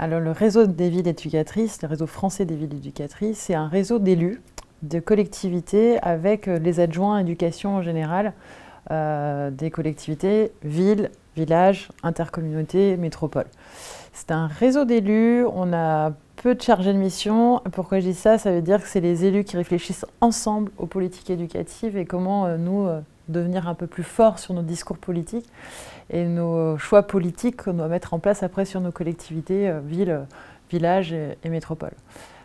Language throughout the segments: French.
Alors le réseau des villes éducatrices, le réseau français des villes éducatrices, c'est un réseau d'élus, de collectivités avec les adjoints éducation en général, des collectivités, villes, villages, intercommunautés, métropoles. C'est un réseau d'élus, on a peu de chargés de mission. Pourquoi je dis ça? Ça veut dire que c'est les élus qui réfléchissent ensemble aux politiques éducatives et comment nous devenir un peu plus forts sur nos discours politiques et nos choix politiques qu'on doit mettre en place après sur nos collectivités, villes, villages et métropoles.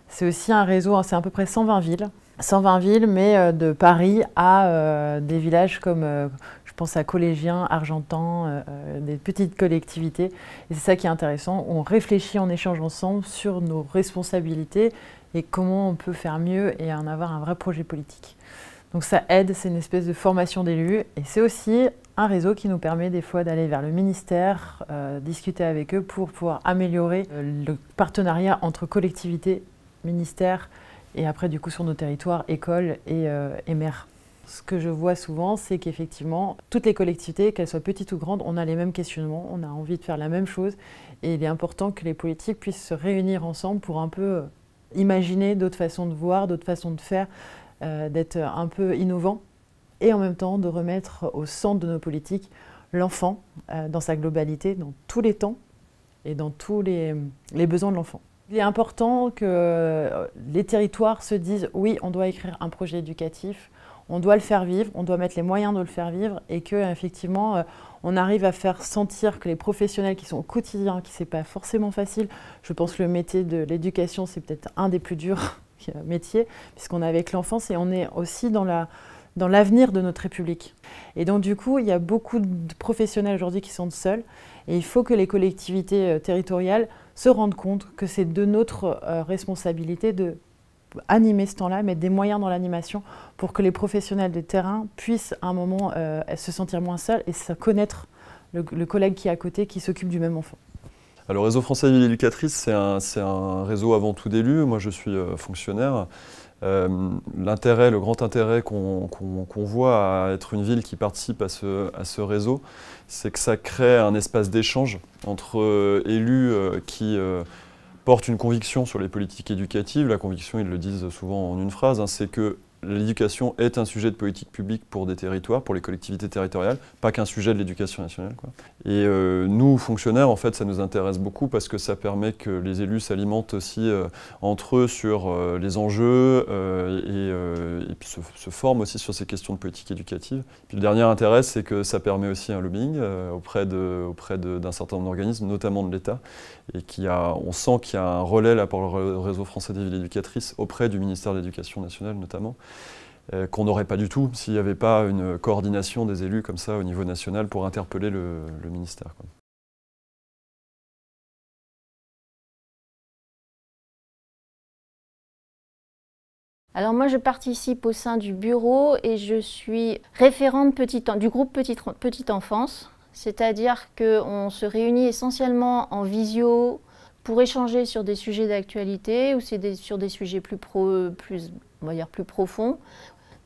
C'est aussi un réseau, c'est à peu près 120 villes. 120 villes, mais de Paris à des villages comme, je pense à Collégiens, Argentan, des petites collectivités. Et c'est ça qui est intéressant, on réfléchit, on échange ensemble sur nos responsabilités et comment on peut faire mieux et en avoir un vrai projet politique. Donc ça aide, c'est une espèce de formation d'élus et c'est aussi un réseau qui nous permet des fois d'aller vers le ministère, discuter avec eux pour pouvoir améliorer le partenariat entre collectivités, ministères, et après, du coup, sur nos territoires, écoles et maires. Ce que je vois souvent, c'est qu'effectivement, toutes les collectivités, qu'elles soient petites ou grandes, on a les mêmes questionnements, on a envie de faire la même chose. Et il est important que les politiques puissent se réunir ensemble pour un peu imaginer d'autres façons de voir, d'autres façons de faire, d'être un peu innovants. Et en même temps, de remettre au centre de nos politiques l'enfant dans sa globalité, dans tous les temps et dans tous les besoins de l'enfant. Il est important que les territoires se disent « oui, on doit écrire un projet éducatif, on doit le faire vivre, on doit mettre les moyens de le faire vivre » et qu'effectivement, on arrive à faire sentir que les professionnels qui sont au quotidien, qui ce n'est pas forcément facile, je pense que le métier de l'éducation, c'est peut-être un des plus durs métiers, puisqu'on est avec l'enfance et on est aussi dans l'avenir de notre République. Et donc du coup, il y a beaucoup de professionnels aujourd'hui qui sont seuls et il faut que les collectivités territoriales se rendent compte que c'est de notre responsabilité d'animer ce temps-là, mettre des moyens dans l'animation pour que les professionnels de terrain puissent à un moment se sentir moins seuls et connaître le collègue qui est à côté, qui s'occupe du même enfant. Alors, le réseau français des villes éducatrices, c'est un réseau avant tout d'élus. Moi, je suis fonctionnaire. L'intérêt, le grand intérêt qu'on voit à être une ville qui participe à ce réseau, c'est que ça crée un espace d'échange entre élus qui portent une conviction sur les politiques éducatives. La conviction, ils le disent souvent en une phrase, hein, c'est que l'éducation est un sujet de politique publique pour des territoires, pour les collectivités territoriales, pas qu'un sujet de l'éducation nationale, quoi. Et nous, fonctionnaires, en fait, ça nous intéresse beaucoup parce que ça permet que les élus s'alimentent aussi entre eux sur les enjeux et puis se forment aussi sur ces questions de politique éducative. Puis le dernier intérêt, c'est que ça permet aussi un lobbying auprès d'un certain nombre d'organismes, notamment de l'État, et on sent qu'il y a un relais là pour le réseau français des villes éducatrices auprès du ministère de l'Éducation nationale notamment, qu'on n'aurait pas du tout s'il n'y avait pas une coordination des élus comme ça au niveau national pour interpeller le ministère, quoi. Alors moi, je participe au sein du bureau et je suis référente du groupe Petite Enfance, c'est-à-dire qu'on se réunit essentiellement en visio pour échanger sur des sujets d'actualité ou sur des sujets on va dire plus profonds.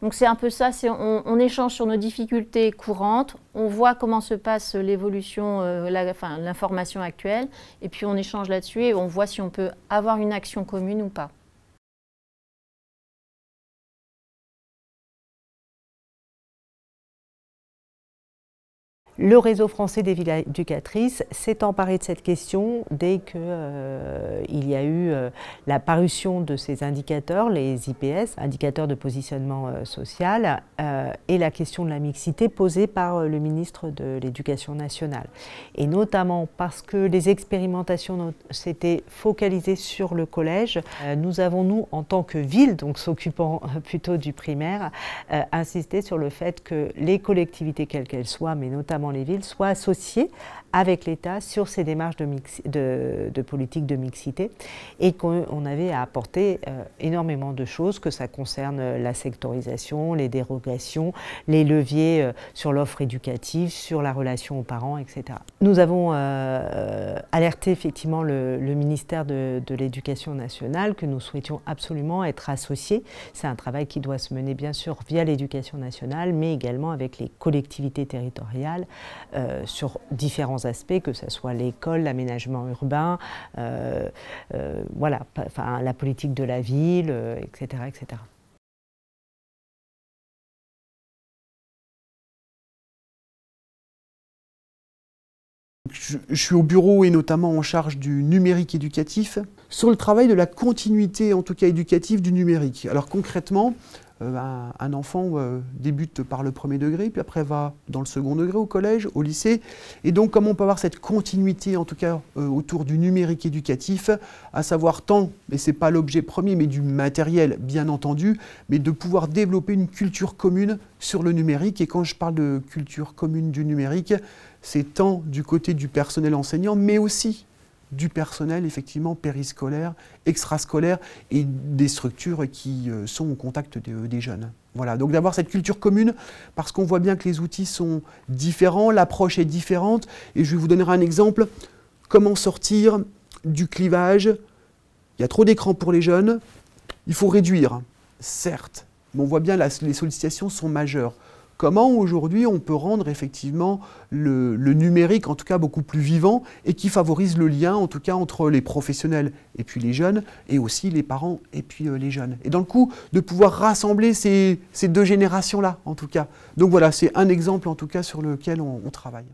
Donc c'est un peu ça, on échange sur nos difficultés courantes, on voit comment se passe l'évolution, l'information actuelle, et puis on échange là-dessus et on voit si on peut avoir une action commune ou pas. Le réseau français des villes éducatrices s'est emparé de cette question dès qu'il y a eu la parution de ces indicateurs, les IPS, indicateurs de positionnement social, et la question de la mixité posée par le ministre de l'Éducation nationale. Et notamment parce que les expérimentations s'étaient focalisées sur le collège, nous avons, nous, en tant que ville, donc s'occupant plutôt du primaire, insisté sur le fait que les collectivités, quelles qu'elles soient, mais notamment les villes, soient associées avec l'État sur ces démarches de politique de mixité et qu'on avait à apporter énormément de choses, que ça concerne la sectorisation, les dérogations, les leviers sur l'offre éducative, sur la relation aux parents, etc. Nous avons alerté effectivement le ministère de l'Éducation nationale que nous souhaitions absolument être associés. C'est un travail qui doit se mener bien sûr via l'Éducation nationale, mais également avec les collectivités territoriales sur différents différents aspects, que ce soit l'école, l'aménagement urbain, voilà, enfin, la politique de la ville, etc., etc. Je suis au bureau et notamment en charge du numérique éducatif, sur le travail de la continuité, en tout cas éducative, du numérique. Alors concrètement, un enfant débute par le premier degré, puis après va dans le second degré au collège, au lycée. Et donc comment on peut avoir cette continuité, en tout cas autour du numérique éducatif, à savoir tant, et ce n'est pas l'objet premier, mais du matériel bien entendu, mais de pouvoir développer une culture commune sur le numérique. Et quand je parle de culture commune du numérique, c'est tant du côté du personnel enseignant, mais aussi du personnel effectivement périscolaire, extrascolaire et des structures qui sont au contact des jeunes. Voilà, donc d'avoir cette culture commune parce qu'on voit bien que les outils sont différents, l'approche est différente et je vais vous donner un exemple. Comment sortir du clivage? Il y a trop d'écrans pour les jeunes, il faut réduire, certes, mais on voit bien que les sollicitations sont majeures. Comment aujourd'hui on peut rendre effectivement le numérique en tout cas beaucoup plus vivant et qui favorise le lien en tout cas entre les professionnels et puis les jeunes et aussi les parents et puis les jeunes. Et dans le coup de pouvoir rassembler ces deux générations-là en tout cas. Donc voilà, c'est un exemple en tout cas sur lequel on travaille.